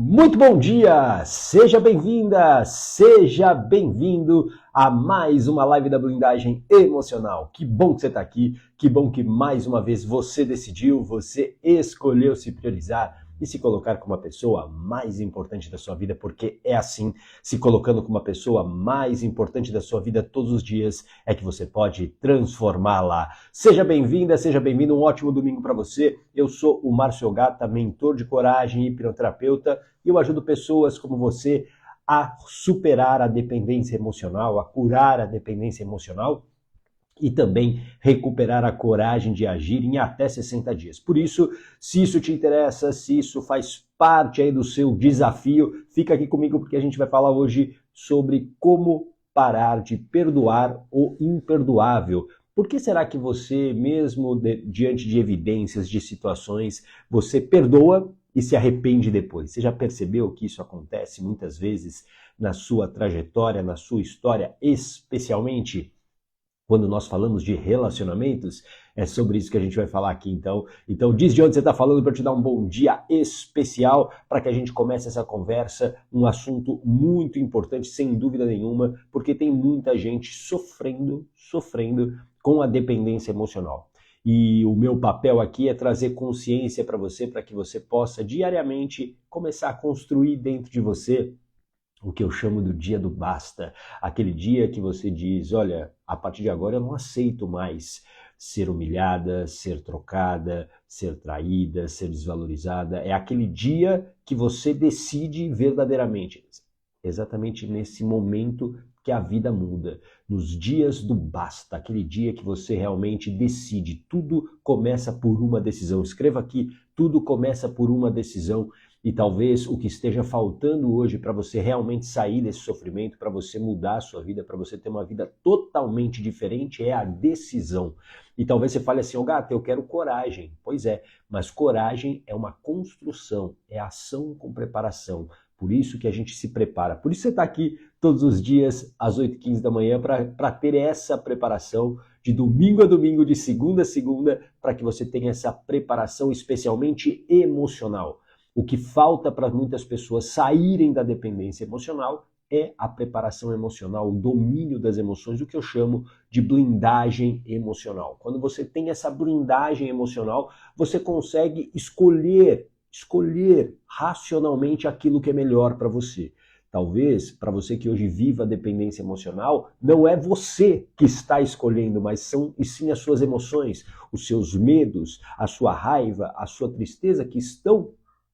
Muito bom dia! Seja bem-vinda, seja bem-vindo a mais uma live da blindagem emocional. Que bom que você está aqui, que bom que mais uma vez você decidiu, você escolheu se priorizar e se colocar como a pessoa mais importante da sua vida, porque é assim, se colocando como a pessoa mais importante da sua vida todos os dias, é que você pode transformá-la. Seja bem-vinda, seja bem-vindo, um ótimo domingo para você. Eu sou o Márcio Gata, mentor de coragem e hipnoterapeuta, e eu ajudo pessoas como você a superar a dependência emocional, a curar a dependência emocional e também recuperar a coragem de agir em até 60 dias. Por isso, se isso te interessa, se isso faz parte aí do seu desafio, fica aqui comigo porque a gente vai falar hoje sobre como parar de perdoar o imperdoável. Por que será que você, mesmo diante de evidências, de situações, você perdoa e se arrepende depois? Você já percebeu que isso acontece muitas vezes na sua trajetória, na sua história, especialmente quando nós falamos de relacionamentos? É sobre isso que a gente vai falar aqui, então. Então diz de onde você está falando para eu te dar um bom dia especial, para que a gente comece essa conversa, um assunto muito importante, sem dúvida nenhuma, porque tem muita gente sofrendo com a dependência emocional. E o meu papel aqui é trazer consciência para que você possa diariamente começar a construir dentro de você o que eu chamo do dia do basta, aquele dia que você diz, olha, a partir de agora eu não aceito mais ser humilhada, ser trocada, ser traída, ser desvalorizada. É aquele dia que você decide verdadeiramente, exatamente nesse momento que a vida muda, nos dias do basta, aquele dia que você realmente decide, tudo começa por uma decisão. Escreva aqui, tudo começa por uma decisão. E talvez o que esteja faltando hoje para você realmente sair desse sofrimento, para você mudar a sua vida, para você ter uma vida totalmente diferente, é a decisão. E talvez você fale assim, ô gato, eu quero coragem. Pois é, mas coragem é uma construção, é ação com preparação. Por isso que a gente se prepara. Por isso você está aqui todos os dias, às 8h15 da manhã, para ter essa preparação de domingo a domingo, de segunda a segunda, para que você tenha essa preparação especialmente emocional. O que falta para muitas pessoas saírem da dependência emocional é a preparação emocional, o domínio das emoções, o que eu chamo de blindagem emocional. Quando você tem essa blindagem emocional, você consegue escolher racionalmente aquilo que é melhor para você. Talvez, para você que hoje vive a dependência emocional, não é você que está escolhendo, mas são e sim as suas emoções, os seus medos, a sua raiva, a sua tristeza que estão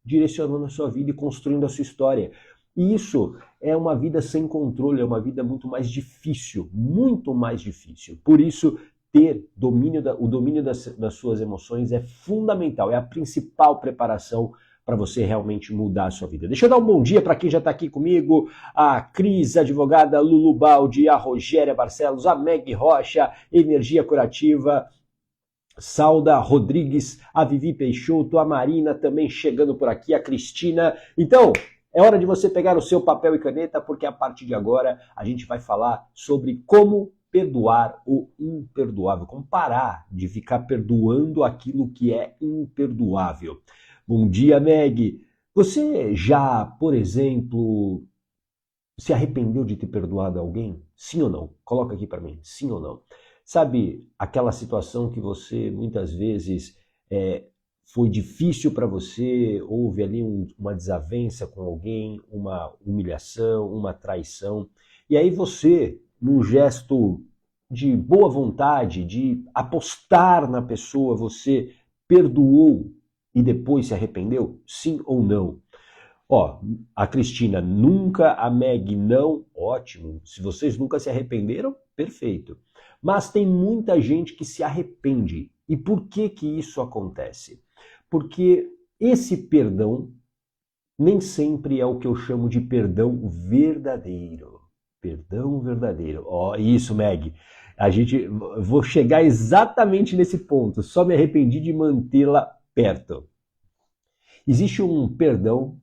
direcionando a sua vida e construindo a sua história. E isso é uma vida sem controle, é uma vida muito mais difícil, muito mais difícil. Por isso, ter o domínio das suas emoções é fundamental, é a principal preparação para você realmente mudar a sua vida. Deixa eu dar um bom dia para quem já está aqui comigo, a Cris, a advogada Lulu Baldi, a Rogéria Barcelos, a Meg Rocha, Energia Curativa, Salda Rodrigues, a Vivi Peixoto, a Marina também chegando por aqui, a Cristina. Então, é hora de você pegar o seu papel e caneta, porque a partir de agora a gente vai falar sobre como perdoar o imperdoável, como parar de ficar perdoando aquilo que é imperdoável. Bom dia, Meg. Você já, por exemplo, se arrependeu de ter perdoado alguém? Sim ou não? Coloca aqui para mim, sim ou não? Sabe aquela situação que você muitas vezes foi difícil para você, houve ali uma desavença com alguém, uma humilhação, uma traição, e aí você, num gesto de boa vontade, de apostar na pessoa, você perdoou e depois se arrependeu? Sim ou não? Ó, a Cristina nunca, a Meg não, ótimo. Se vocês nunca se arrependeram, perfeito. Mas tem muita gente que se arrepende. E por que que isso acontece? Porque esse perdão nem sempre é o que eu chamo de perdão verdadeiro. Perdão verdadeiro. Ó, isso, Meg. Vou chegar exatamente nesse ponto. Só me arrependi de mantê-la perto. Existe um perdão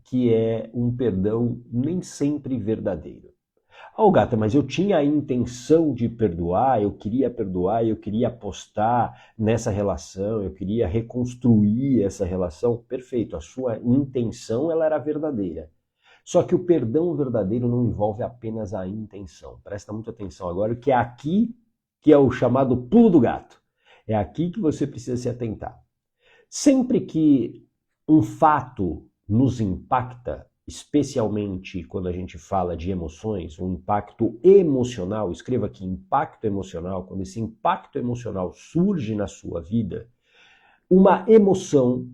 que é um perdão nem sempre verdadeiro. Oh, gata, mas eu tinha a intenção de perdoar, eu queria apostar nessa relação, eu queria reconstruir essa relação. Perfeito, a sua intenção ela era verdadeira. Só que o perdão verdadeiro não envolve apenas a intenção. Presta muita atenção agora, que é aqui que é o chamado pulo do gato. É aqui que você precisa se atentar. Sempre que um fato nos impacta, especialmente quando a gente fala de emoções, um impacto emocional, escreva aqui impacto emocional, quando esse impacto emocional surge na sua vida, uma emoção,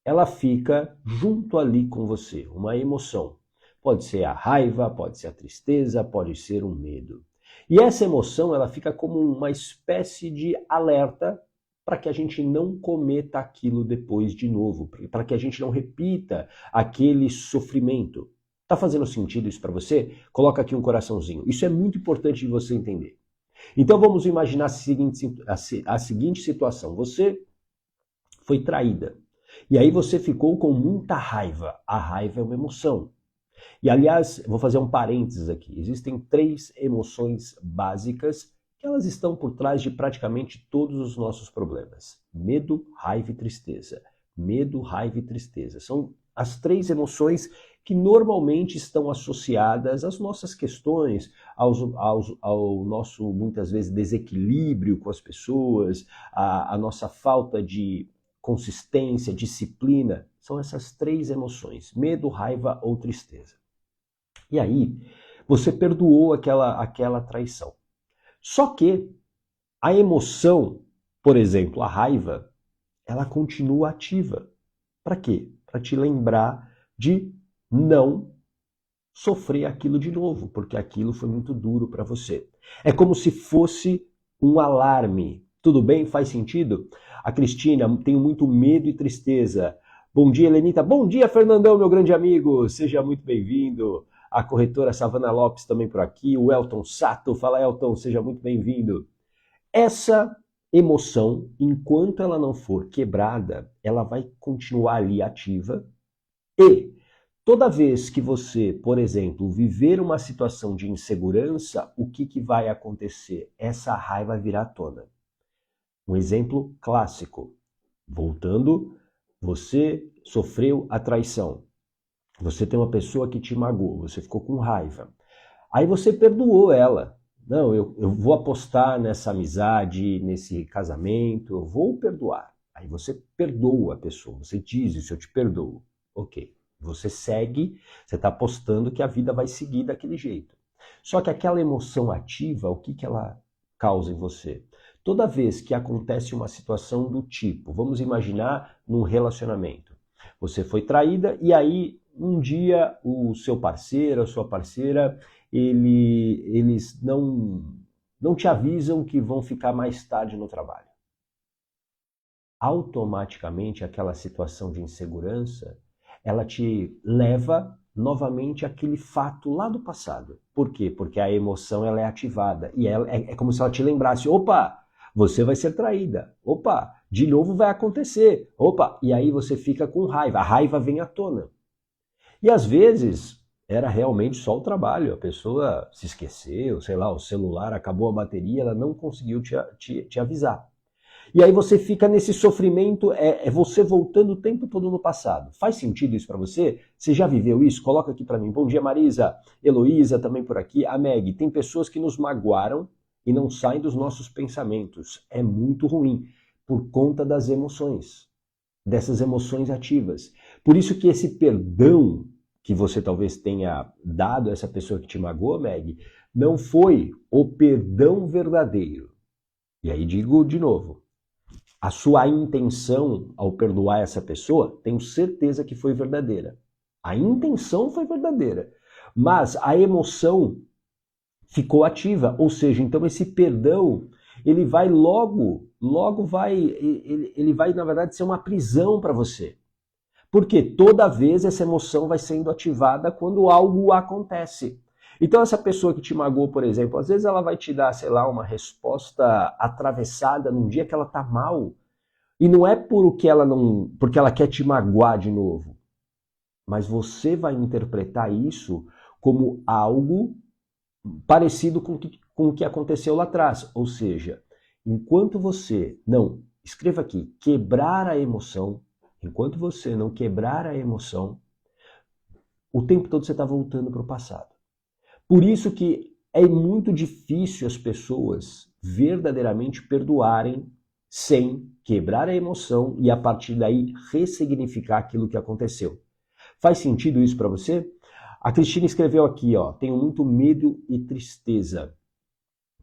ela fica junto ali com você, uma emoção. Pode ser a raiva, pode ser a tristeza, pode ser um medo. E essa emoção, ela fica como uma espécie de alerta para que a gente não cometa aquilo depois de novo, para que a gente não repita aquele sofrimento. Tá fazendo sentido isso para você? Coloca aqui um coraçãozinho. Isso é muito importante de você entender. Então vamos imaginar a seguinte situação. Você foi traída. E aí você ficou com muita raiva. A raiva é uma emoção. E aliás, vou fazer um parênteses aqui. Existem 3 emoções básicas que elas estão por trás de praticamente todos os nossos problemas. Medo, raiva e tristeza. Medo, raiva e tristeza. São as 3 emoções que normalmente estão associadas às nossas questões, ao nosso, muitas vezes, desequilíbrio com as pessoas, a nossa falta de consistência, disciplina. São essas 3 emoções, medo, raiva ou tristeza. E aí, você perdoou aquela traição. Só que a emoção, por exemplo, a raiva, ela continua ativa. Para quê? Para te lembrar de não sofrer aquilo de novo, porque aquilo foi muito duro para você. É como se fosse um alarme. Tudo bem? Faz sentido? A Cristina, tenho muito medo e tristeza. Bom dia, Helenita. Bom dia, Fernandão, meu grande amigo. Seja muito bem-vindo. A corretora Savana Lopes também por aqui. O Elton Sato. Fala, Elton. Seja muito bem-vindo. Essa emoção, enquanto ela não for quebrada, ela vai continuar ali ativa. E toda vez que você, por exemplo, viver uma situação de insegurança, o que vai acontecer? Essa raiva virá à tona. Um exemplo clássico. Voltando, você sofreu a traição. Você tem uma pessoa que te magoou, você ficou com raiva. Aí você perdoou ela. Não, eu vou apostar nessa amizade, nesse casamento, eu vou perdoar. Aí você perdoa a pessoa, você diz isso, eu te perdoo. Ok, você segue, você está apostando que a vida vai seguir daquele jeito. Só que aquela emoção ativa, o que ela causa em você? Toda vez que acontece uma situação do tipo, vamos imaginar num relacionamento. Você foi traída e aí um dia o seu parceiro, a sua parceira, eles não te avisam que vão ficar mais tarde no trabalho. Automaticamente aquela situação de insegurança, ela te leva novamente àquele fato lá do passado. Por quê? Porque a emoção ela é ativada e é como se ela te lembrasse, opa, você vai ser traída, opa, de novo vai acontecer, opa, e aí você fica com raiva, a raiva vem à tona. E às vezes era realmente só o trabalho, a pessoa se esqueceu, sei lá, o celular acabou a bateria, ela não conseguiu te avisar. E aí você fica nesse sofrimento, é você voltando o tempo todo no passado. Faz sentido isso para você? Você já viveu isso? Coloca aqui para mim. Bom dia, Marisa, Heloísa também por aqui, a Meg. Tem pessoas que nos magoaram e não saem dos nossos pensamentos. É muito ruim, por conta das emoções, dessas emoções ativas. Por isso que esse perdão que você talvez tenha dado a essa pessoa que te magoou, Meg, não foi o perdão verdadeiro. E aí digo de novo, a sua intenção ao perdoar essa pessoa, tenho certeza que foi verdadeira. A intenção foi verdadeira, mas a emoção ficou ativa, ou seja, então esse perdão, ele vai ele vai na verdade ser uma prisão para você. Porque toda vez essa emoção vai sendo ativada quando algo acontece. Então essa pessoa que te magoou, por exemplo, às vezes ela vai te dar, sei lá, uma resposta atravessada num dia que ela tá mal. E não é porque ela quer te magoar de novo. Mas você vai interpretar isso como algo parecido com o que aconteceu lá atrás. Ou seja, enquanto você não, escreva aqui, quebrar a emoção, enquanto você não quebrar a emoção, o tempo todo você está voltando para o passado. Por isso que é muito difícil as pessoas verdadeiramente perdoarem sem quebrar a emoção e a partir daí ressignificar aquilo que aconteceu. Faz sentido isso para você? A Cristina escreveu aqui, ó, tenho muito medo e tristeza.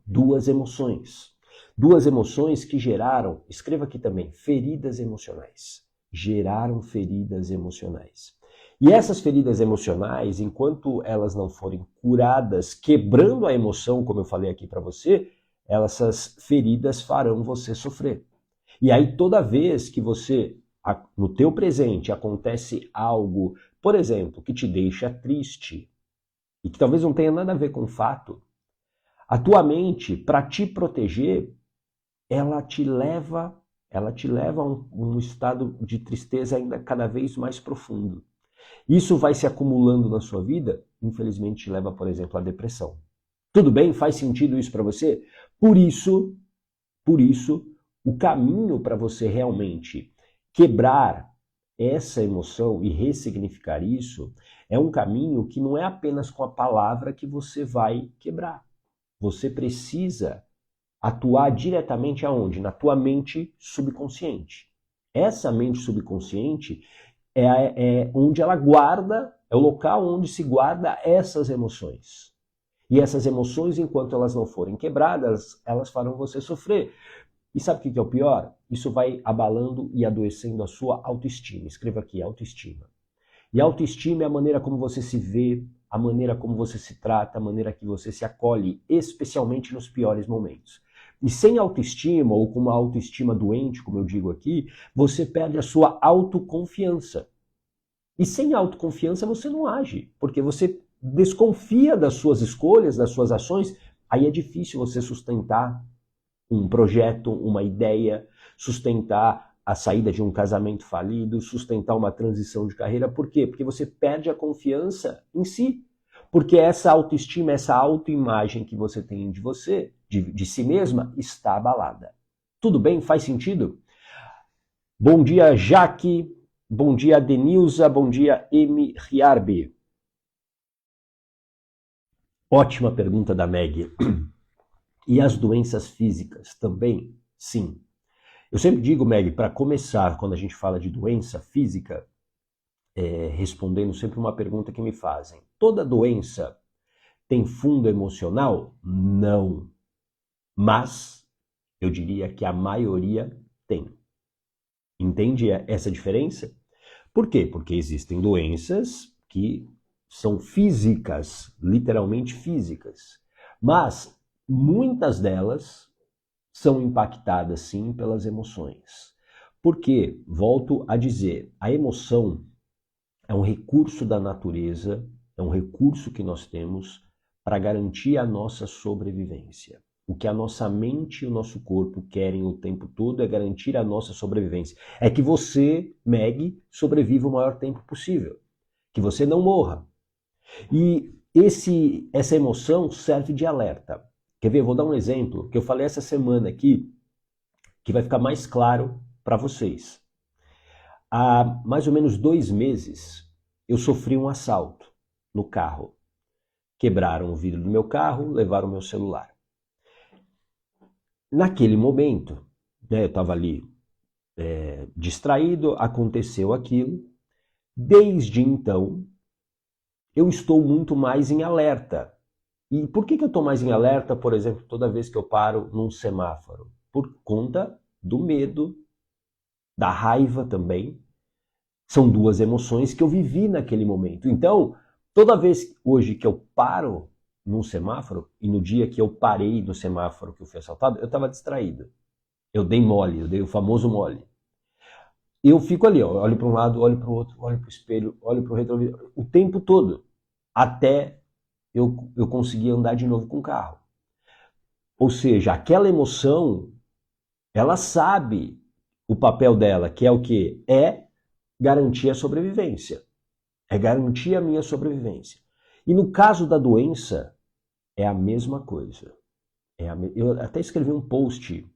Duas emoções. Duas emoções que geraram, escreva aqui também, feridas emocionais. Geraram feridas emocionais. E essas feridas emocionais, enquanto elas não forem curadas, quebrando a emoção, como eu falei aqui para você, essas feridas farão você sofrer. E aí toda vez que você, no teu presente, acontece algo, por exemplo, que te deixa triste, e que talvez não tenha nada a ver com o fato, a tua mente, para te proteger, ela te leva a um estado de tristeza ainda cada vez mais profundo. Isso vai se acumulando na sua vida, infelizmente te leva, por exemplo, à depressão. Tudo bem? Faz sentido isso para você? Por isso, o caminho para você realmente quebrar essa emoção e ressignificar isso é um caminho que não é apenas com a palavra que você vai quebrar. Você precisa atuar diretamente aonde? Na tua mente subconsciente. Essa mente subconsciente é onde ela guarda, é o local onde se guarda essas emoções. E essas emoções, enquanto elas não forem quebradas, elas farão você sofrer. E sabe o que é o pior? Isso vai abalando e adoecendo a sua autoestima. Escreva aqui, autoestima. E autoestima é a maneira como você se vê, a maneira como você se trata, a maneira que você se acolhe, especialmente nos piores momentos. E sem autoestima, ou com uma autoestima doente, como eu digo aqui, você perde a sua autoconfiança. E sem autoconfiança você não age, porque você desconfia das suas escolhas, das suas ações, aí é difícil você sustentar um projeto, uma ideia, sustentar a saída de um casamento falido, sustentar uma transição de carreira. Por quê? Porque você perde a confiança em si. Porque essa autoestima, essa autoimagem que você tem de você, de si mesma, está abalada. Tudo bem? Faz sentido? Bom dia, Jaque. Bom dia, Denilza. Bom dia, M. Riarbe. Ótima pergunta da Meg. E as doenças físicas também? Sim. Eu sempre digo, Meg, para começar, quando a gente fala de doença física, respondendo sempre uma pergunta que me fazem. Toda doença tem fundo emocional? Não. Mas eu diria que a maioria tem. Entende essa diferença? Por quê? Porque existem doenças que são físicas, literalmente físicas. Mas muitas delas são impactadas sim pelas emoções. Porque, volto a dizer, a emoção é um recurso da natureza, é um recurso que nós temos para garantir a nossa sobrevivência. O que a nossa mente e o nosso corpo querem o tempo todo é garantir a nossa sobrevivência. É que você, Meg, sobreviva o maior tempo possível. Que você não morra. E essa emoção serve de alerta. Quer ver? Eu vou dar um exemplo que eu falei essa semana aqui, que vai ficar mais claro para vocês. Há mais ou menos 2 meses, eu sofri um assalto no carro. Quebraram o vidro do meu carro, levaram o meu celular. Naquele momento, né, eu estava ali distraído, aconteceu aquilo. Desde então, eu estou muito mais em alerta. E por que eu estou mais em alerta, por exemplo, toda vez que eu paro num semáforo? Por conta do medo, da raiva também. São 2 emoções que eu vivi naquele momento. Então, toda vez hoje que eu paro num semáforo, e no dia que eu parei no semáforo que eu fui assaltado, eu estava distraído. Eu dei mole, eu dei o famoso mole. Eu fico ali, ó, olho para um lado, olho para o outro, olho para o espelho, olho para o retrovisor, o tempo todo, até eu conseguir andar de novo com o carro. Ou seja, aquela emoção, ela sabe o papel dela, que é o quê? É garantir a sobrevivência. É garantir a minha sobrevivência. E no caso da doença, É a mesma coisa. Eu até escrevi um post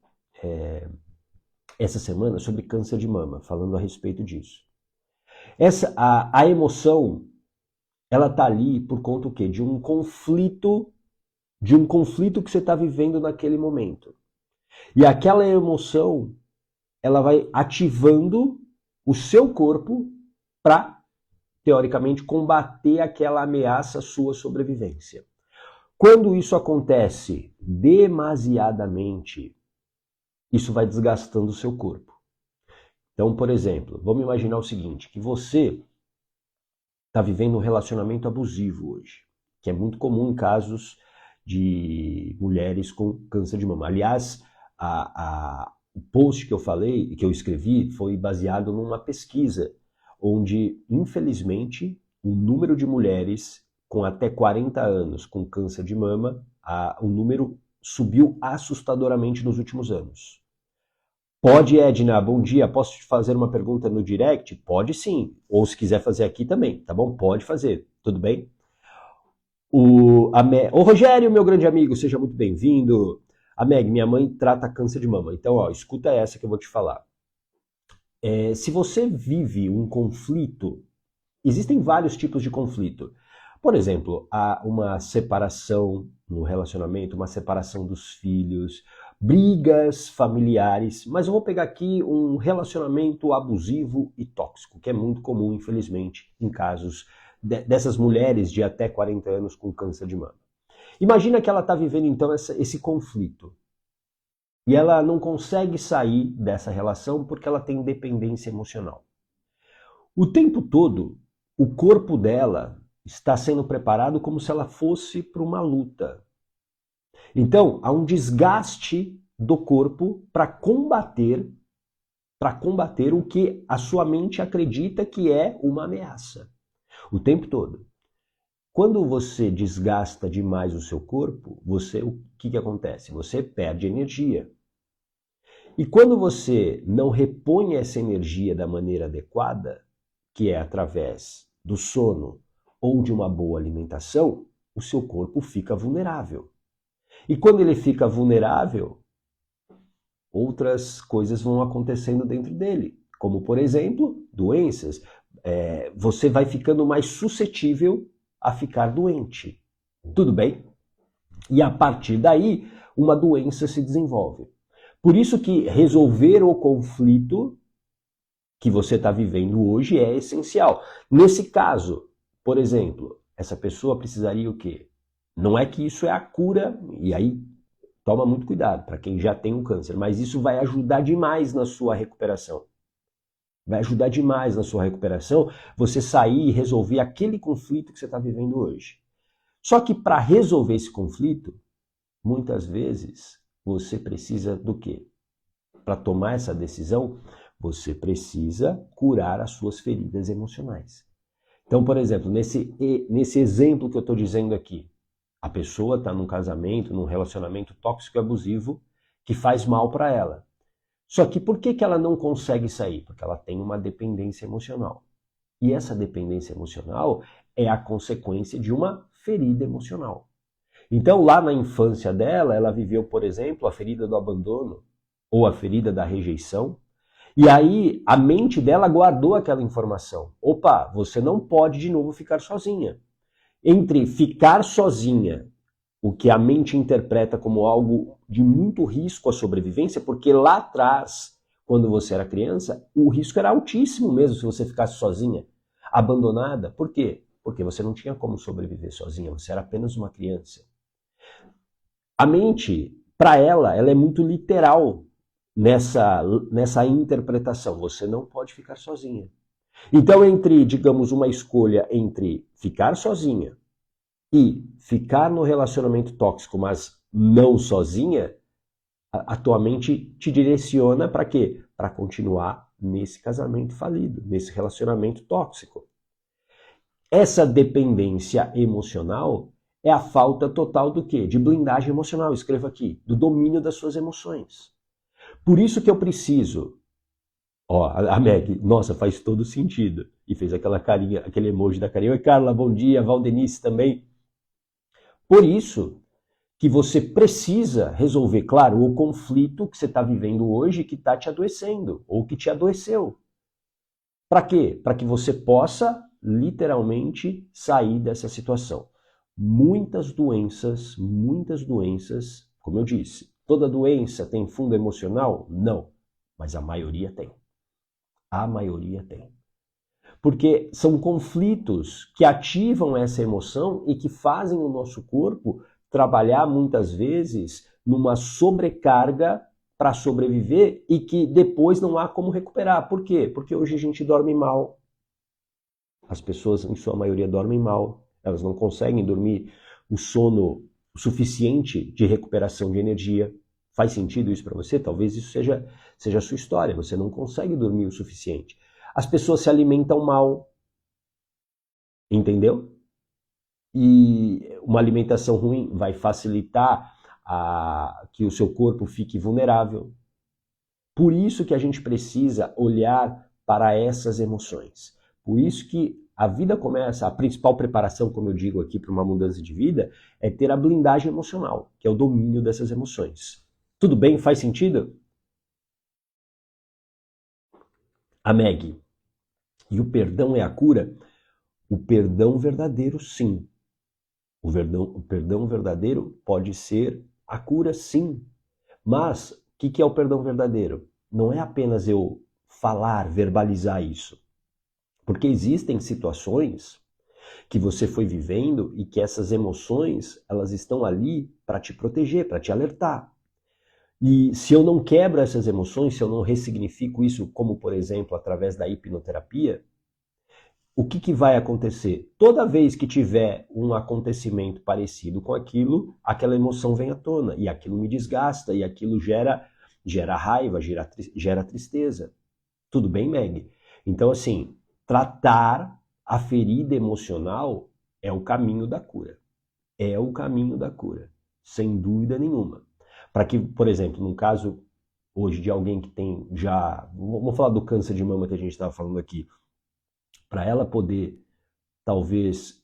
essa semana sobre câncer de mama, falando a respeito disso. A emoção, ela tá ali por conta o quê? De um conflito que você está vivendo naquele momento. E aquela emoção, ela vai ativando o seu corpo para, teoricamente, combater aquela ameaça à sua sobrevivência. Quando isso acontece demasiadamente, isso vai desgastando o seu corpo. Então, por exemplo, vamos imaginar o seguinte, que você está vivendo um relacionamento abusivo hoje, que é muito comum em casos de mulheres com câncer de mama. Aliás, o post que eu falei, que eu escrevi, foi baseado numa pesquisa, onde, infelizmente, o número de mulheres com até 40 anos com câncer de mama, o número subiu assustadoramente nos últimos anos. Pode, Edna, bom dia, posso te fazer uma pergunta no direct? Pode sim, ou se quiser fazer aqui também, tá bom? Pode fazer, tudo bem? O Rogério, meu grande amigo, seja muito bem-vindo. A Meg, minha mãe trata câncer de mama, então ó, escuta essa que eu vou te falar. Se você vive um conflito, existem vários tipos de conflito. Por exemplo, há uma separação no relacionamento, uma separação dos filhos, brigas familiares, mas eu vou pegar aqui um relacionamento abusivo e tóxico, que é muito comum, infelizmente, em casos dessas mulheres de até 40 anos com câncer de mama. Imagina que ela está vivendo, então, esse conflito. E ela não consegue sair dessa relação porque ela tem dependência emocional. O tempo todo, o corpo dela está sendo preparado como se ela fosse para uma luta. Então, há um desgaste do corpo para combater o que a sua mente acredita que é uma ameaça. O tempo todo. Quando você desgasta demais o seu corpo, o que acontece? Você perde energia. E quando você não repõe essa energia da maneira adequada, que é através do sono ou de uma boa alimentação, o seu corpo fica vulnerável. E quando ele fica vulnerável, outras coisas vão acontecendo dentro dele, como, por exemplo, doenças. Você vai ficando mais suscetível a ficar doente. Tudo bem? E a partir daí, uma doença se desenvolve. Por isso que resolver o conflito que você está vivendo hoje é essencial. Nesse caso, por exemplo, essa pessoa precisaria o quê? Não é que isso é a cura, e aí toma muito cuidado para quem já tem um câncer, mas isso vai ajudar demais na sua recuperação. Vai ajudar demais na sua recuperação você sair e resolver aquele conflito que você está vivendo hoje. Só que para resolver esse conflito, muitas vezes você precisa do quê? Para tomar essa decisão, você precisa curar as suas feridas emocionais. Então, por exemplo, nesse exemplo que eu estou dizendo aqui, a pessoa está num casamento, num relacionamento tóxico e abusivo que faz mal para ela. Só que por que ela não consegue sair? Porque ela tem uma dependência emocional. E essa dependência emocional é a consequência de uma ferida emocional. Então, lá na infância dela, ela viveu, por exemplo, a ferida do abandono ou a ferida da rejeição. E aí, a mente dela guardou aquela informação. Opa, você não pode de novo ficar sozinha. Entre ficar sozinha, o que a mente interpreta como algo de muito risco à sobrevivência, porque lá atrás, quando você era criança, o risco era altíssimo mesmo se você ficasse sozinha, abandonada. Por quê? Porque você não tinha como sobreviver sozinha, você era apenas uma criança. A mente, para ela é muito literal nessa interpretação. Você não pode ficar sozinha. Então, digamos, uma escolha entre ficar sozinha e ficar no relacionamento tóxico, mas não sozinha, a tua mente te direciona para quê? Para continuar nesse casamento falido, nesse relacionamento tóxico. Essa dependência emocional é a falta total do quê? De blindagem emocional, escreva aqui, do domínio das suas emoções. Por isso que eu preciso... Ó, a Meg, nossa, faz todo sentido. E fez aquela carinha, aquele emoji da carinha. Oi, Carla, bom dia. Valdenice também. Por isso que você precisa resolver, claro, o conflito que você está vivendo hoje que está te adoecendo, ou que te adoeceu. Para quê? Para que você possa, literalmente, sair dessa situação. Muitas doenças, como eu disse, toda doença tem fundo emocional? Não, mas a maioria tem. A maioria tem. Porque são conflitos que ativam essa emoção e que fazem o nosso corpo trabalhar muitas vezes numa sobrecarga para sobreviver e que depois não há como recuperar. Por quê? Porque hoje a gente dorme mal. As pessoas, em sua maioria, dormem mal. Elas não conseguem dormir o sono suficiente de recuperação de energia. Faz sentido isso para você? Talvez isso seja a sua história. Você não consegue dormir o suficiente. As pessoas se alimentam mal. Entendeu? E uma alimentação ruim vai facilitar que o seu corpo fique vulnerável. Por isso que a gente precisa olhar para essas emoções. Por isso que a vida começa, a principal preparação, como eu digo aqui, para uma mudança de vida, é ter a blindagem emocional, que é o domínio dessas emoções. Tudo bem? Faz sentido? A Meg. E o perdão é a cura? O perdão verdadeiro, sim. O perdão verdadeiro pode ser a cura, sim. Mas o que é o perdão verdadeiro? Não é apenas eu falar, verbalizar isso. Porque existem situações que você foi vivendo e que essas emoções, elas estão ali para te proteger, para te alertar. E se eu não quebro essas emoções, se eu não ressignifico isso, como por exemplo através da hipnoterapia, o que vai acontecer? Toda vez que tiver um acontecimento parecido com aquilo, aquela emoção vem à tona, e aquilo me desgasta, e aquilo gera raiva, gera tristeza. Tudo bem, Meg? Então, assim, tratar a ferida emocional é o caminho da cura. É o caminho da cura, sem dúvida nenhuma. Para que, por exemplo, num caso hoje de alguém que tem já... Vamos falar do câncer de mama que a gente estava falando aqui. Para ela poder, talvez,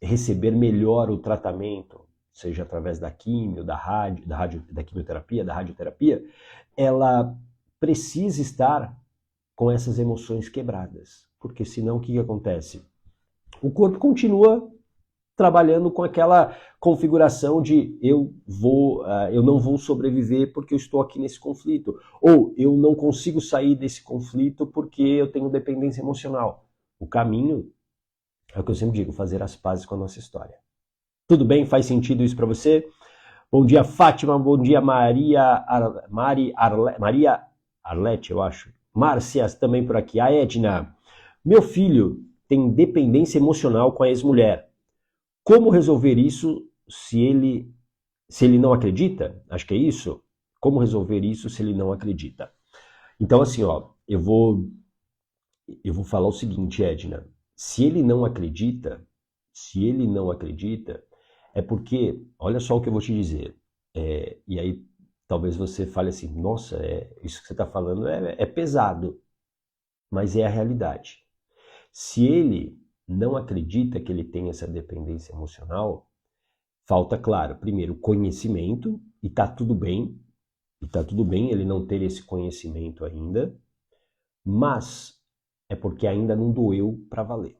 receber melhor o tratamento, seja através da quimio, da quimioterapia, da radioterapia, ela precisa estar com essas emoções quebradas. Porque senão o que acontece? O corpo continua trabalhando com aquela configuração de eu não vou sobreviver porque eu estou aqui nesse conflito. Ou eu não consigo sair desse conflito porque eu tenho dependência emocional. O caminho é o que eu sempre digo, fazer as pazes com a nossa história. Tudo bem? Faz sentido isso para você? Bom dia, Fátima. Bom dia, Maria Arlete, eu acho. Márcia também por aqui. A Edna. Meu filho tem dependência emocional com a ex-mulher. Como resolver isso se ele não acredita? Acho que é isso. Como resolver isso se ele não acredita? Então, assim, ó, eu vou falar o seguinte, Edna. Se ele não acredita, é porque, olha só o que eu vou te dizer. E aí, talvez você fale assim, nossa, isso que você está falando é pesado. Mas é a realidade. Se ele não acredita que ele tem essa dependência emocional, falta, claro, primeiro, conhecimento, e tá tudo bem ele não ter esse conhecimento ainda, mas é porque ainda não doeu para valer.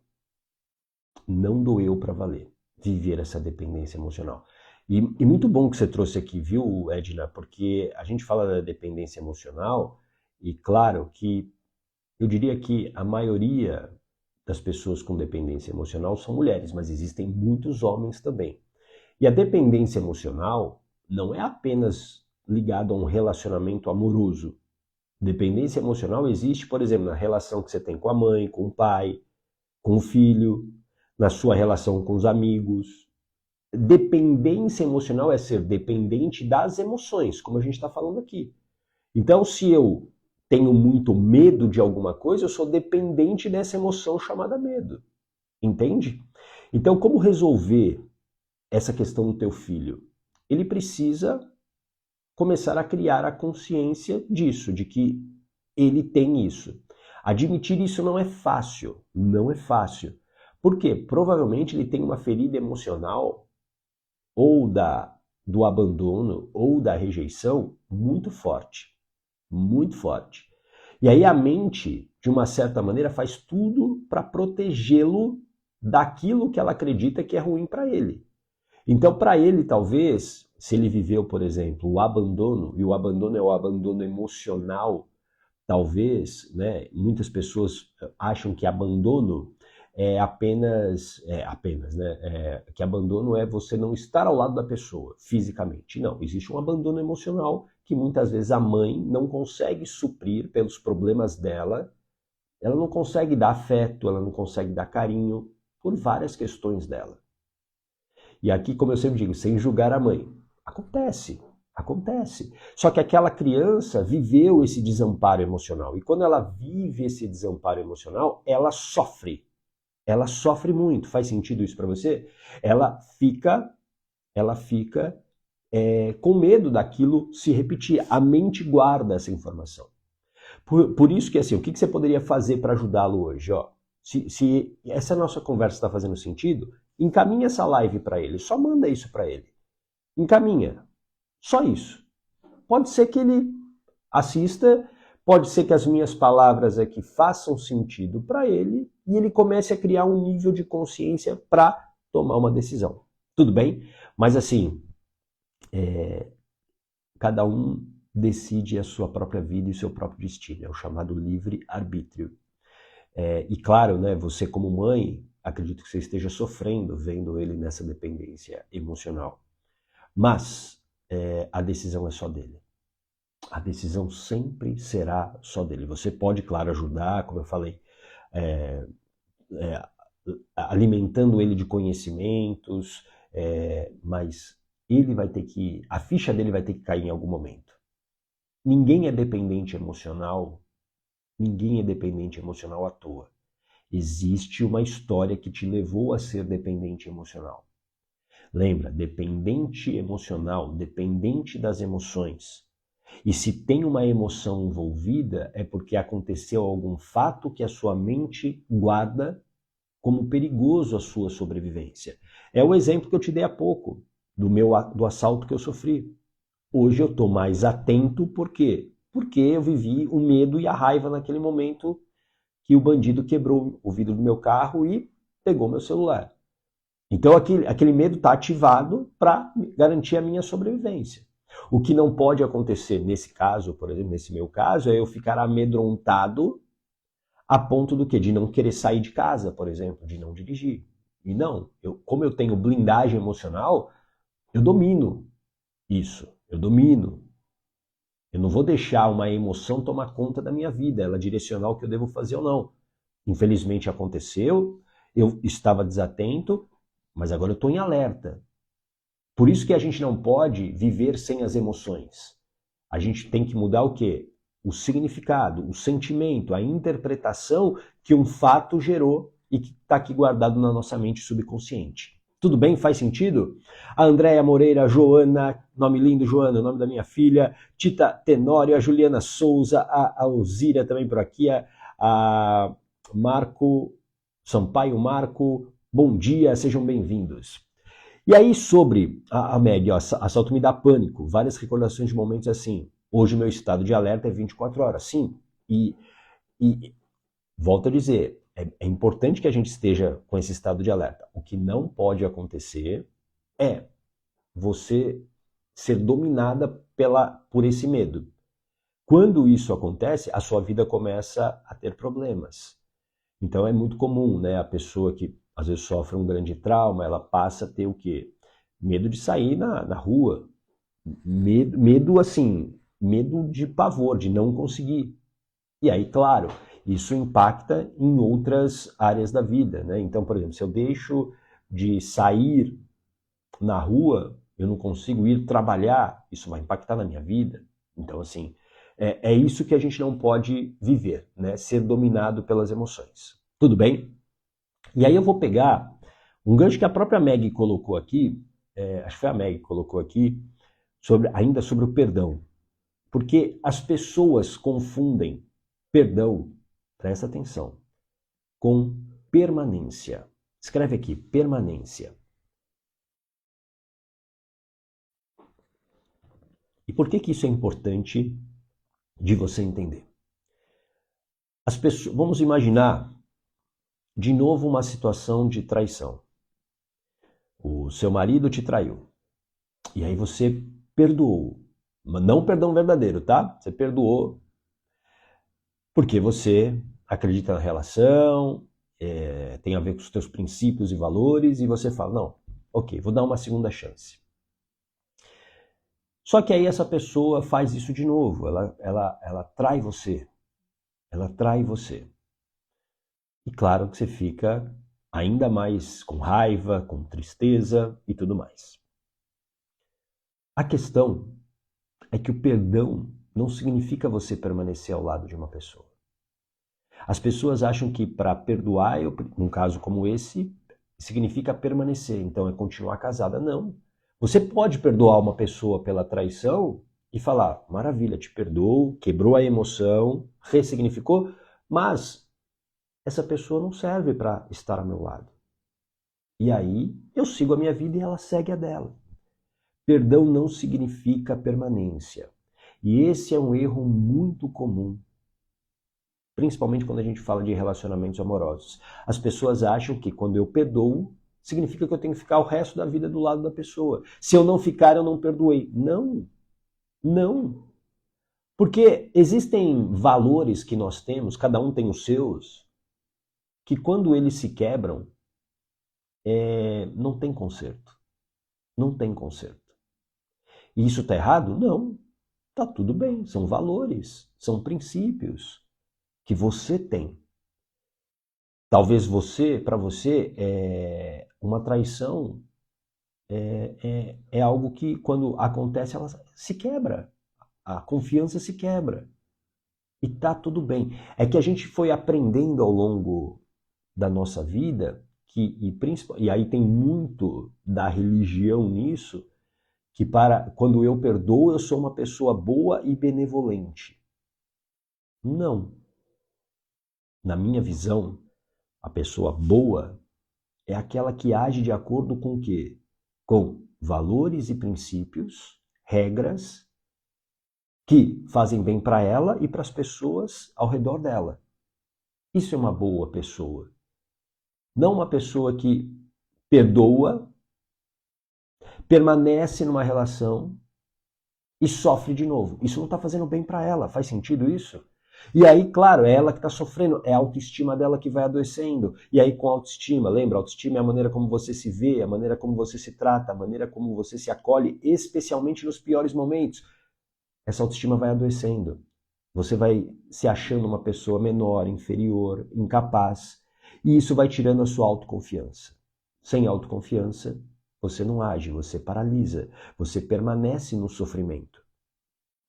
Não doeu para valer viver essa dependência emocional. E muito bom que você trouxe aqui, viu, Edna? Porque a gente fala da dependência emocional e, claro, que eu diria que a maioria das pessoas com dependência emocional são mulheres, mas existem muitos homens também. E a dependência emocional não é apenas ligada a um relacionamento amoroso. Dependência emocional existe, por exemplo, na relação que você tem com a mãe, com o pai, com o filho, na sua relação com os amigos. Dependência emocional é ser dependente das emoções, como a gente está falando aqui. Então, se eu tenho muito medo de alguma coisa, eu sou dependente dessa emoção chamada medo. Entende? Então, como resolver essa questão do teu filho? Ele precisa começar a criar a consciência disso, de que ele tem isso. Admitir isso não é fácil, não é fácil. Por quê? Provavelmente ele tem uma ferida emocional ou da do abandono ou da rejeição muito forte, muito forte. E aí a mente, de uma certa maneira, faz tudo para protegê-lo daquilo que ela acredita que é ruim para ele. Então, para ele, talvez, se ele viveu, por exemplo, o abandono, e o abandono é o abandono emocional, talvez, né, muitas pessoas acham que abandono que abandono é você não estar ao lado da pessoa fisicamente. Não, existe um abandono emocional que muitas vezes a mãe não consegue suprir pelos problemas dela, ela não consegue dar afeto, ela não consegue dar carinho, por várias questões dela. E aqui, como eu sempre digo, sem julgar a mãe. Acontece, acontece. Só que aquela criança viveu esse desamparo emocional. E quando ela vive esse desamparo emocional, ela sofre. Ela sofre muito. Faz sentido isso para você? Ela fica com medo daquilo se repetir. A mente guarda essa informação. Por isso que, assim, o que você poderia fazer para ajudá-lo hoje? Ó, se essa nossa conversa está fazendo sentido, encaminha essa live para ele. Só manda isso para ele. Encaminha. Só isso. Pode ser que ele assista, pode ser que as minhas palavras aqui façam sentido para ele e ele comece a criar um nível de consciência para tomar uma decisão. Tudo bem? Mas assim, cada um decide a sua própria vida e o seu próprio destino. É o chamado livre-arbítrio. E claro, né, você como mãe, acredito que você esteja sofrendo vendo ele nessa dependência emocional. Mas a decisão é só dele. A decisão sempre será só dele. Você pode, claro, ajudar, como eu falei, alimentando ele de conhecimentos, mas ele vai ter que, a ficha dele vai ter que cair em algum momento. Ninguém é dependente emocional à toa. Existe uma história que te levou a ser dependente emocional. Lembra, dependente emocional, dependente das emoções. E se tem uma emoção envolvida, é porque aconteceu algum fato que a sua mente guarda como perigoso a sua sobrevivência. É o exemplo que eu te dei há pouco, do assalto que eu sofri. Hoje eu estou mais atento, por quê? Porque eu vivi o medo e a raiva naquele momento que o bandido quebrou o vidro do meu carro e pegou meu celular. Então aquele medo está ativado para garantir a minha sobrevivência. O que não pode acontecer nesse caso, por exemplo, nesse meu caso, é eu ficar amedrontado a ponto do quê? De não querer sair de casa, por exemplo, de não dirigir. E não, como eu tenho blindagem emocional, eu domino isso, eu domino. Eu não vou deixar uma emoção tomar conta da minha vida, ela direcionar o que eu devo fazer ou não. Infelizmente aconteceu, eu estava desatento, mas agora eu estou em alerta. Por isso que a gente não pode viver sem as emoções. A gente tem que mudar o quê? O significado, o sentimento, a interpretação que um fato gerou e que está aqui guardado na nossa mente subconsciente. Tudo bem? Faz sentido? A Andréia Moreira, Joana, nome lindo, Joana, o nome da minha filha, Tita Tenório, a Juliana Souza, a Alzira também por aqui, a Marco, Sampaio Marco, bom dia, sejam bem-vindos. E aí sobre a Meg, ó, assalto me dá pânico, várias recordações de momentos assim, hoje o meu estado de alerta é 24 horas, sim, e volto a dizer, é importante que a gente esteja com esse estado de alerta. O que não pode acontecer é você ser dominada por esse medo. Quando isso acontece, a sua vida começa a ter problemas. Então é muito comum, né? A pessoa que às vezes sofre um grande trauma, ela passa a ter o quê? Medo de sair na rua. Medo assim, medo de pavor, de não conseguir. E aí, claro, isso impacta em outras áreas da vida, né? Então, por exemplo, se eu deixo de sair na rua, eu não consigo ir trabalhar, isso vai impactar na minha vida. Então, assim, é isso que a gente não pode viver, né? Ser dominado pelas emoções. Tudo bem? E aí eu vou pegar um gancho que a própria Meg colocou aqui, acho que foi a Meg que colocou aqui, ainda sobre o perdão. Porque as pessoas confundem perdão, presta atenção, com permanência. Escreve aqui, permanência. E por que que isso é importante de você entender? As pessoas, vamos imaginar de novo uma situação de traição. O seu marido te traiu. E aí você perdoou. Mas não perdão verdadeiro, tá? Você perdoou porque você acredita na relação, tem a ver com os teus princípios e valores, e você fala, não, ok, vou dar uma segunda chance. Só que aí essa pessoa faz isso de novo, ela trai você. Ela trai você. E claro que você fica ainda mais com raiva, com tristeza e tudo mais. A questão é que o perdão não significa você permanecer ao lado de uma pessoa. As pessoas acham que para perdoar, num caso como esse, significa permanecer, então é continuar casada. Não. Você pode perdoar uma pessoa pela traição e falar, maravilha, te perdoo, quebrou a emoção, ressignificou, mas essa pessoa não serve para estar ao meu lado. E aí eu sigo a minha vida e ela segue a dela. Perdão não significa permanência. E esse é um erro muito comum, principalmente quando a gente fala de relacionamentos amorosos. As pessoas acham que quando eu perdoo, significa que eu tenho que ficar o resto da vida do lado da pessoa. Se eu não ficar, eu não perdoei. Não, não. Porque existem valores que nós temos, cada um tem os seus, que quando eles se quebram, não tem conserto. Não tem conserto. E isso está errado? Não. Está tudo bem. São valores, são princípios que você tem. Talvez para você, uma traição é algo que quando acontece ela se quebra. A confiança se quebra. E tá tudo bem. É que a gente foi aprendendo ao longo da nossa vida, e aí tem muito da religião nisso, que quando eu perdoo, eu sou uma pessoa boa e benevolente. Não. Na minha visão, a pessoa boa é aquela que age de acordo com o quê? Com valores e princípios, regras, que fazem bem para ela e para as pessoas ao redor dela. Isso é uma boa pessoa. Não uma pessoa que perdoa, permanece numa relação e sofre de novo. Isso não está fazendo bem para ela. Faz sentido isso? E aí, claro, é ela que está sofrendo, é a autoestima dela que vai adoecendo. E aí, com a autoestima, lembra? A autoestima é a maneira como você se vê, a maneira como você se trata, a maneira como você se acolhe, especialmente nos piores momentos. Essa autoestima vai adoecendo. Você vai se achando uma pessoa menor, inferior, incapaz. E isso vai tirando a sua autoconfiança. Sem autoconfiança, você não age, você paralisa, você permanece no sofrimento.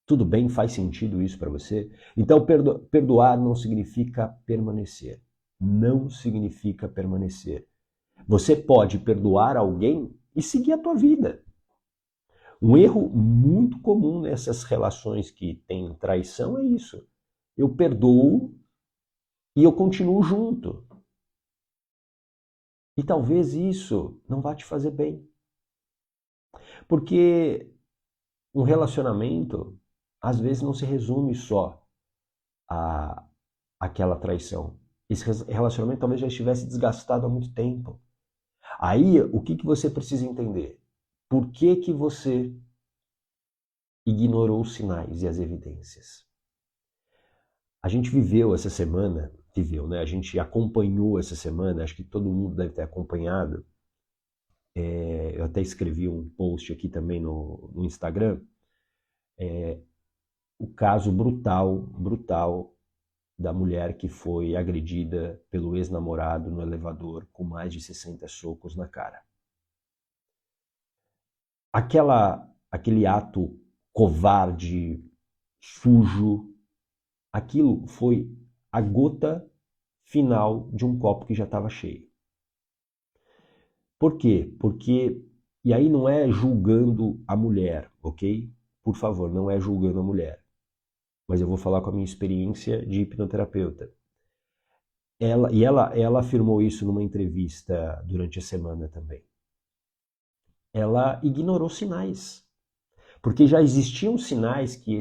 Tudo bem? Faz sentido isso para você? Então, perdoar não significa permanecer. Não significa permanecer. Você pode perdoar alguém e seguir a tua vida. Um erro muito comum nessas relações que tem traição é isso. Eu perdoo e eu continuo junto. E talvez isso não vá te fazer bem. Porque um relacionamento, às vezes, não se resume só àquela traição. Esse relacionamento talvez já estivesse desgastado há muito tempo. Aí, o que você precisa entender? Por que você ignorou os sinais e as evidências? A gente viveu essa semana, né? A gente acompanhou essa semana, acho que todo mundo deve ter acompanhado. Eu até escrevi um post aqui também no Instagram. O caso brutal da mulher que foi agredida pelo ex-namorado no elevador com mais de 60 socos na cara. Aquele ato covarde, sujo, aquilo foi a gota final de um copo que já estava cheio. Por quê? Porque, e aí não é julgando a mulher, ok? Por favor, não é julgando a mulher. Mas eu vou falar com a minha experiência de hipnoterapeuta. Ela afirmou isso numa entrevista durante a semana também. Ela ignorou sinais. Porque já existiam sinais que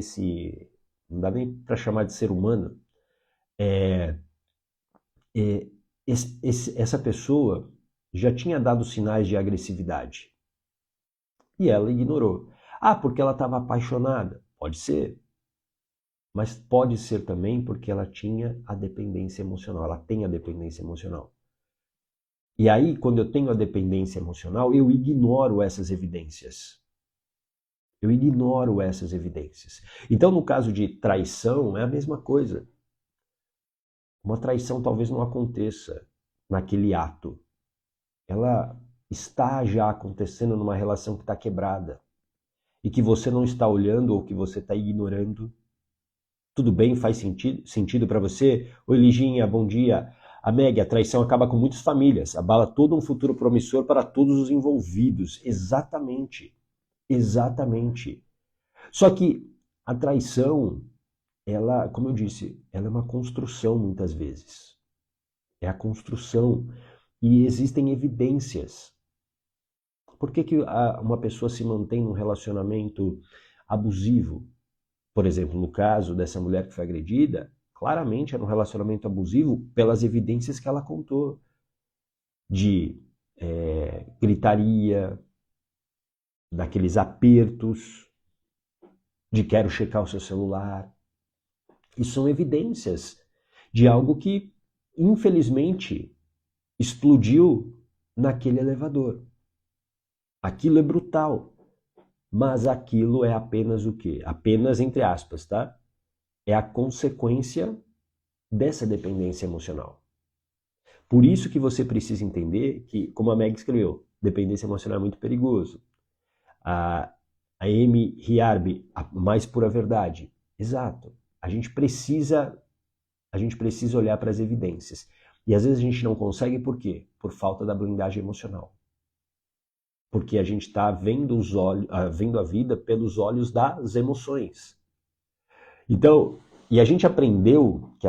não dá nem para chamar de ser humano, é, essa pessoa já tinha dado sinais de agressividade. E ela ignorou. Ah, porque ela estava apaixonada? Pode ser. Mas pode ser também porque ela tinha a dependência emocional. Ela tem a dependência emocional. E aí, quando eu tenho a dependência emocional, eu ignoro essas evidências. Eu ignoro essas evidências. Então, no caso de traição, é a mesma coisa. Uma traição talvez não aconteça naquele ato. Ela está já acontecendo numa relação que está quebrada e que você não está olhando ou que você está ignorando. Tudo bem? Faz sentido para você? Oi, Liginha, bom dia. A Meg, a traição acaba com muitas famílias, abala todo um futuro promissor para todos os envolvidos. Exatamente. Exatamente. Só que a traição, ela, como eu disse, ela é uma construção muitas vezes. É a construção. E existem evidências. Por que uma pessoa se mantém num relacionamento abusivo? Por exemplo, no caso dessa mulher que foi agredida, claramente era um relacionamento abusivo pelas evidências que ela contou. De gritaria, daqueles apertos, de quero checar o seu celular. E são evidências de algo que, infelizmente, explodiu naquele elevador. Aquilo é brutal, mas aquilo é apenas o quê? Apenas entre aspas, tá? É a consequência dessa dependência emocional. Por isso que você precisa entender que, como a Meg escreveu, dependência emocional é muito perigoso. A Amy Riarbi, a mais pura verdade. Exato. A gente precisa olhar para as evidências. E às vezes a gente não consegue por quê? Por falta da blindagem emocional. Porque a gente está vendo a vida pelos olhos das emoções. Então, e a gente aprendeu que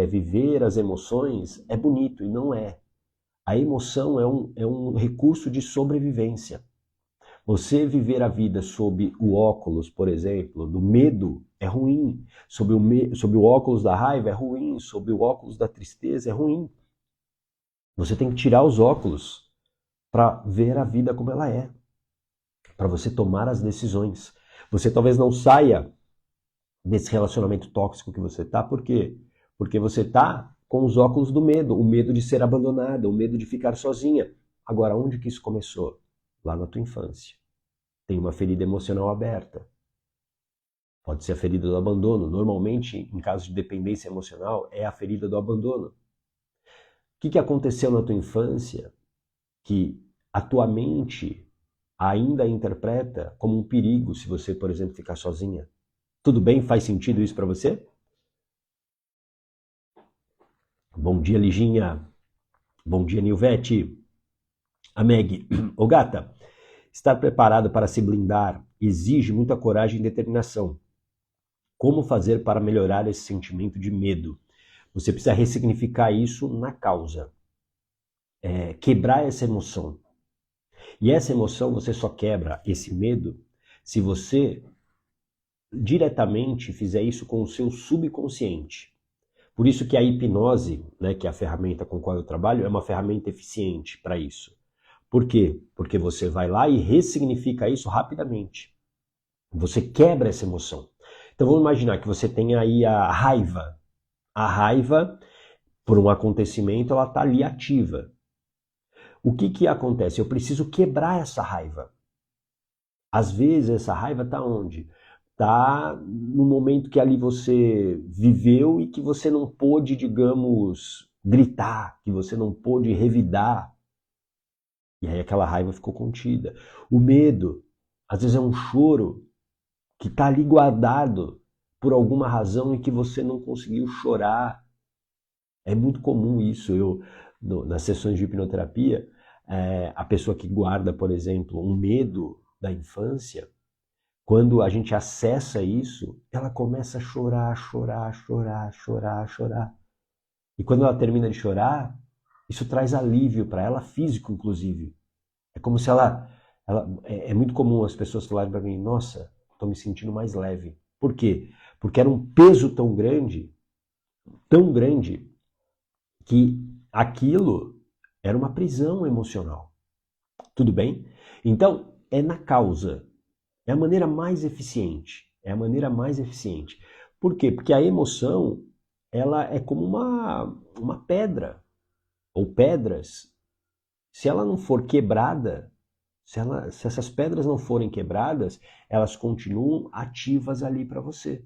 viver as emoções é bonito, e não é. A emoção é um recurso de sobrevivência. Você viver a vida sob o óculos, por exemplo, do medo é ruim. Sob o óculos da raiva é ruim. Sob o óculos da tristeza é ruim. Você tem que tirar os óculos para ver a vida como ela é. Para você tomar as decisões. Você talvez não saia desse relacionamento tóxico que você está. Por quê? Porque você está com os óculos do medo. O medo de ser abandonada, o medo de ficar sozinha. Agora, onde que isso começou? Lá na tua infância. Tem uma ferida emocional aberta. Pode ser a ferida do abandono. Normalmente, em caso de dependência emocional, é a ferida do abandono. O que aconteceu na tua infância que a tua mente ainda interpreta como um perigo se você, por exemplo, ficar sozinha? Tudo bem? Faz sentido isso para você? Bom dia, Liginha. Bom dia, Nilvete. A Meg. Ô, gata, estar preparado para se blindar exige muita coragem e determinação. Como fazer para melhorar esse sentimento de medo? Você precisa ressignificar isso na causa. Quebrar essa emoção. E essa emoção você só quebra esse medo se você diretamente fizer isso com o seu subconsciente. Por isso que a hipnose, né, que é a ferramenta com a qual eu trabalho, é uma ferramenta eficiente para isso. Por quê? Porque você vai lá e ressignifica isso rapidamente. Você quebra essa emoção. Então vamos imaginar que você tem aí a raiva. A raiva, por um acontecimento, ela está ali ativa. O que acontece? Eu preciso quebrar essa raiva. Às vezes essa raiva está onde? Está no momento que ali você viveu e que você não pôde, digamos, gritar, que você não pôde revidar. E aí aquela raiva ficou contida. O medo, às vezes é um choro que está ali guardado por alguma razão e que você não conseguiu chorar. É muito comum isso. Nas sessões de hipnoterapia, a pessoa que guarda, por exemplo, um medo da infância, quando a gente acessa isso, ela começa a chorar, chorar, chorar, chorar, chorar. E quando ela termina de chorar, isso traz alívio para ela, físico inclusive. É como se ela É muito comum as pessoas falarem para mim, nossa, estou me sentindo mais leve. Por quê? Porque era um peso tão grande, que aquilo era uma prisão emocional. Tudo bem? Então, é na causa. É a maneira mais eficiente. É a maneira mais eficiente. Por quê? Porque a emoção, ela é como uma pedra, ou pedras. Se ela não for quebrada, se essas pedras não forem quebradas, elas continuam ativas ali para você.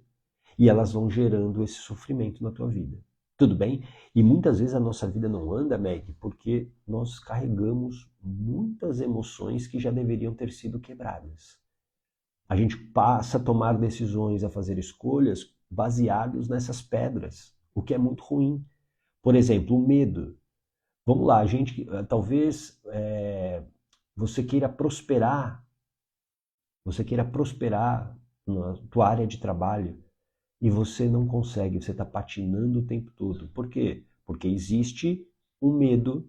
E elas vão gerando esse sofrimento na tua vida. Tudo bem? E muitas vezes a nossa vida não anda, Meg, porque nós carregamos muitas emoções que já deveriam ter sido quebradas. A gente passa a tomar decisões, a fazer escolhas baseados nessas pedras, o que é muito ruim. Por exemplo, o medo. Vamos lá, talvez você queira prosperar na tua área de trabalho e você não consegue, você está patinando o tempo todo. Por quê? Porque existe um medo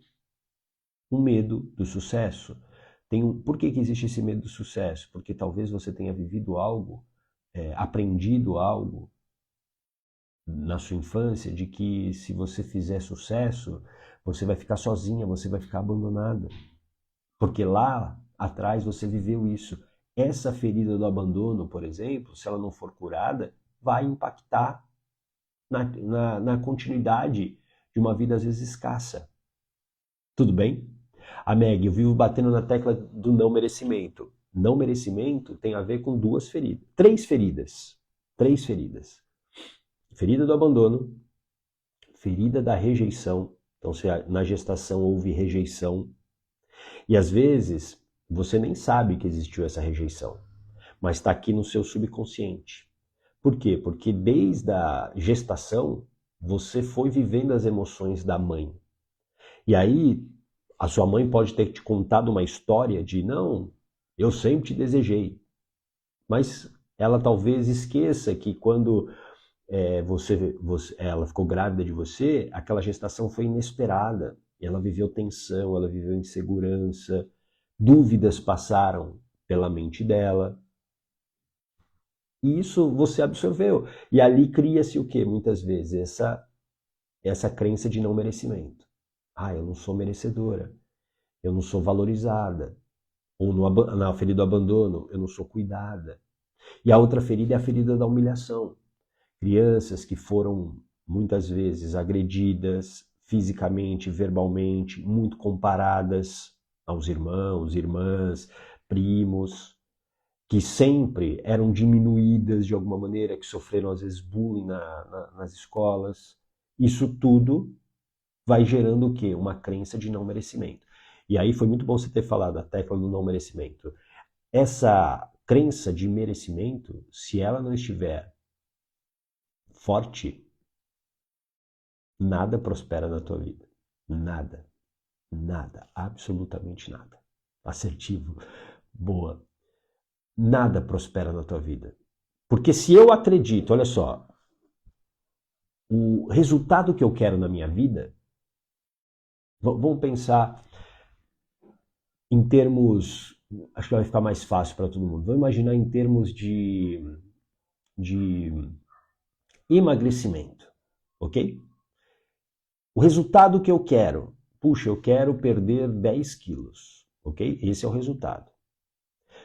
do sucesso. Por que que existe esse medo do sucesso? Porque talvez você tenha vivido algo, aprendido algo na sua infância de que se você fizer sucesso, você vai ficar sozinha, você vai ficar abandonada. Porque lá atrás você viveu isso. Essa ferida do abandono, por exemplo, se ela não for curada, vai impactar na continuidade de uma vida às vezes escassa. Tudo bem? A Meg, eu vivo batendo na tecla do não merecimento. Não merecimento tem a ver com duas feridas. Três feridas. Três feridas. Ferida do abandono, ferida da rejeição. Então, se na gestação houve rejeição, e às vezes você nem sabe que existiu essa rejeição, mas está aqui no seu subconsciente. Por quê? Porque desde a gestação você foi vivendo as emoções da mãe. E aí a sua mãe pode ter te contado uma história de não, eu sempre te desejei. Mas ela talvez esqueça que quando ela ficou grávida de você, aquela gestação foi inesperada. Ela viveu tensão, ela viveu insegurança, dúvidas passaram pela mente dela. E isso você absorveu. E ali cria-se o quê? Muitas vezes essa crença de não merecimento. Ah, eu não sou merecedora. Eu não sou valorizada. Ou na ferida do abandono, eu não sou cuidada. E a outra ferida é a ferida da humilhação. Crianças que foram muitas vezes agredidas fisicamente, verbalmente, muito comparadas aos irmãos, irmãs, primos, que sempre eram diminuídas de alguma maneira, que sofreram às vezes bullying nas escolas. Isso tudo vai gerando o quê? Uma crença de não merecimento. E aí foi muito bom você ter falado a tecla do não merecimento. Essa crença de merecimento, se ela não estiver forte, nada prospera na tua vida. Nada. Nada. Absolutamente nada. Assertivo. Boa. Nada prospera na tua vida. Porque se eu acredito, olha só, o resultado que eu quero na minha vida, vamos pensar em termos, acho que vai ficar mais fácil para todo mundo. Vamos imaginar em termos de emagrecimento, ok? O resultado que eu quero, puxa, eu quero perder 10 quilos, ok? Esse é o resultado.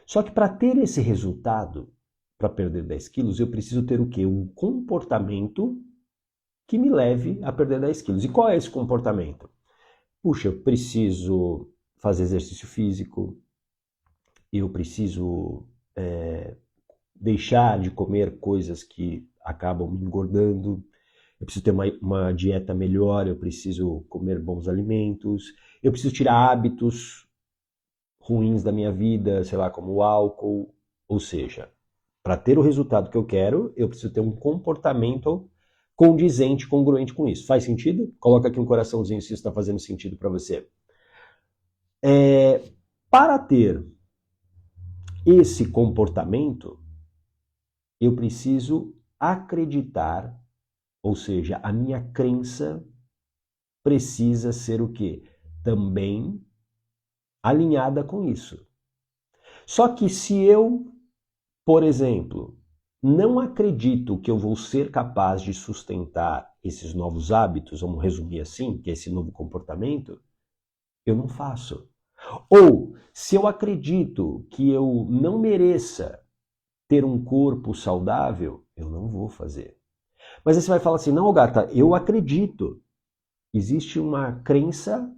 Só que para ter esse resultado, para perder 10 quilos, eu preciso ter o quê? Um comportamento que me leve a perder 10 quilos. E qual é esse comportamento? Puxa, eu preciso fazer exercício físico, eu preciso deixar de comer coisas que acabam me engordando, eu preciso ter uma dieta melhor, eu preciso comer bons alimentos, eu preciso tirar hábitos ruins da minha vida, sei lá, como o álcool. Ou seja, para ter o resultado que eu quero, eu preciso ter um comportamento condizente, congruente com isso. Faz sentido? Coloca aqui um coraçãozinho se isso está fazendo sentido para você. Para ter esse comportamento, eu preciso acreditar, ou seja, a minha crença precisa ser o quê? Também alinhada com isso. Só que se eu, por exemplo, não acredito que eu vou ser capaz de sustentar esses novos hábitos, vamos resumir assim, que é esse novo comportamento, eu não faço. Ou, se eu acredito que eu não mereça ter um corpo saudável, eu não vou fazer. Mas aí você vai falar assim, não, gata, eu acredito. Existe uma crença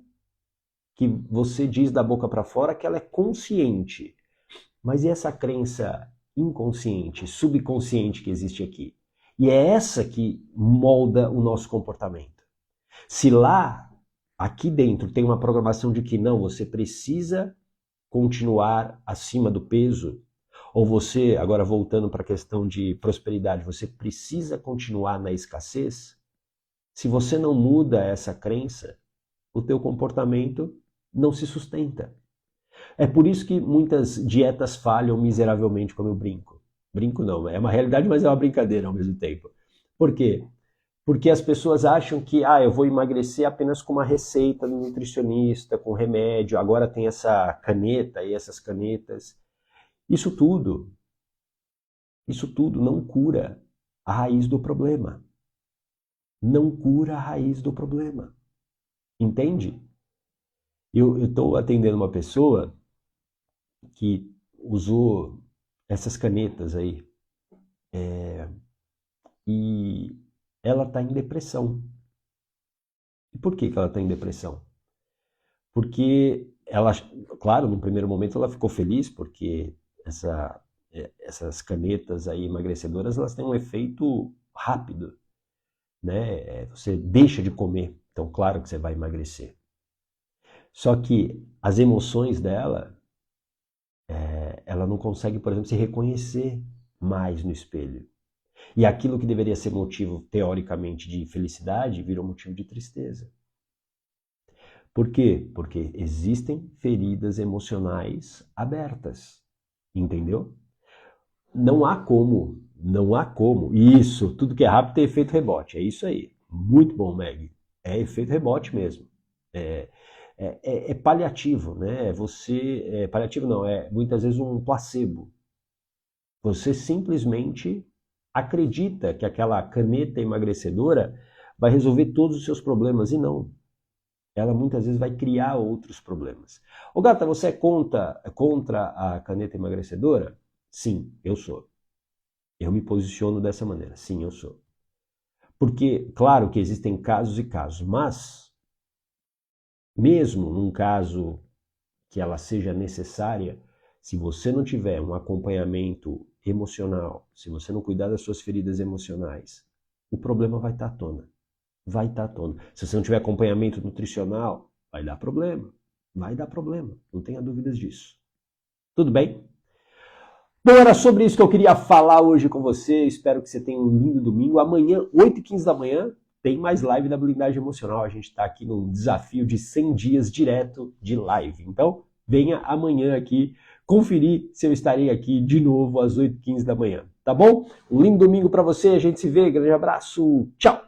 que você diz da boca para fora que ela é consciente. Mas e essa crença inconsciente, subconsciente que existe aqui? E é essa que molda o nosso comportamento. Se lá, aqui dentro, tem uma programação de que não, você precisa continuar acima do peso, ou você, agora voltando para a questão de prosperidade, você precisa continuar na escassez, se você não muda essa crença, o teu comportamento não se sustenta. É por isso que muitas dietas falham miseravelmente, como eu brinco. Brinco não, é uma realidade, mas é uma brincadeira ao mesmo tempo. Por quê? Porque as pessoas acham que eu vou emagrecer apenas com uma receita do nutricionista, com remédio, agora tem essa caneta e essas canetas. Isso tudo não cura a raiz do problema. Não cura a raiz do problema. Entende? Eu estou atendendo uma pessoa que usou essas canetas aí e ela está em depressão. E por que ela está em depressão? Porque ela, claro, no primeiro momento ela ficou feliz porque essas canetas aí emagrecedoras, elas têm um efeito rápido, né? Você deixa de comer, então claro que você vai emagrecer. Só que as emoções dela, ela não consegue, por exemplo, se reconhecer mais no espelho. E aquilo que deveria ser motivo, teoricamente, de felicidade, virou motivo de tristeza. Por quê? Porque existem feridas emocionais abertas. Entendeu? Não há como. Isso, tudo que é rápido tem efeito rebote. É isso aí. Muito bom, Meg. É efeito rebote mesmo. É paliativo, né? Paliativo não, é muitas vezes um placebo. Você simplesmente acredita que aquela caneta emagrecedora vai resolver todos os seus problemas e não. Ela muitas vezes vai criar outros problemas. Ô gata, você é contra a caneta emagrecedora? Sim, eu sou. Eu me posiciono dessa maneira. Sim, eu sou. Porque, claro que existem casos e casos, mas mesmo num caso que ela seja necessária, se você não tiver um acompanhamento emocional, se você não cuidar das suas feridas emocionais, o problema vai estar à tona. Vai estar à tona. Se você não tiver acompanhamento nutricional, vai dar problema. Vai dar problema. Não tenha dúvidas disso. Tudo bem? Bom, era sobre isso que eu queria falar hoje com você. Espero que você tenha um lindo domingo. Amanhã, 8h15 da manhã, tem mais live da Blindagem Emocional. A gente está aqui num desafio de 100 dias direto de live. Então, venha amanhã aqui conferir se eu estarei aqui de novo às 8h15 da manhã. Tá bom? Um lindo domingo para você. A gente se vê. Grande abraço. Tchau!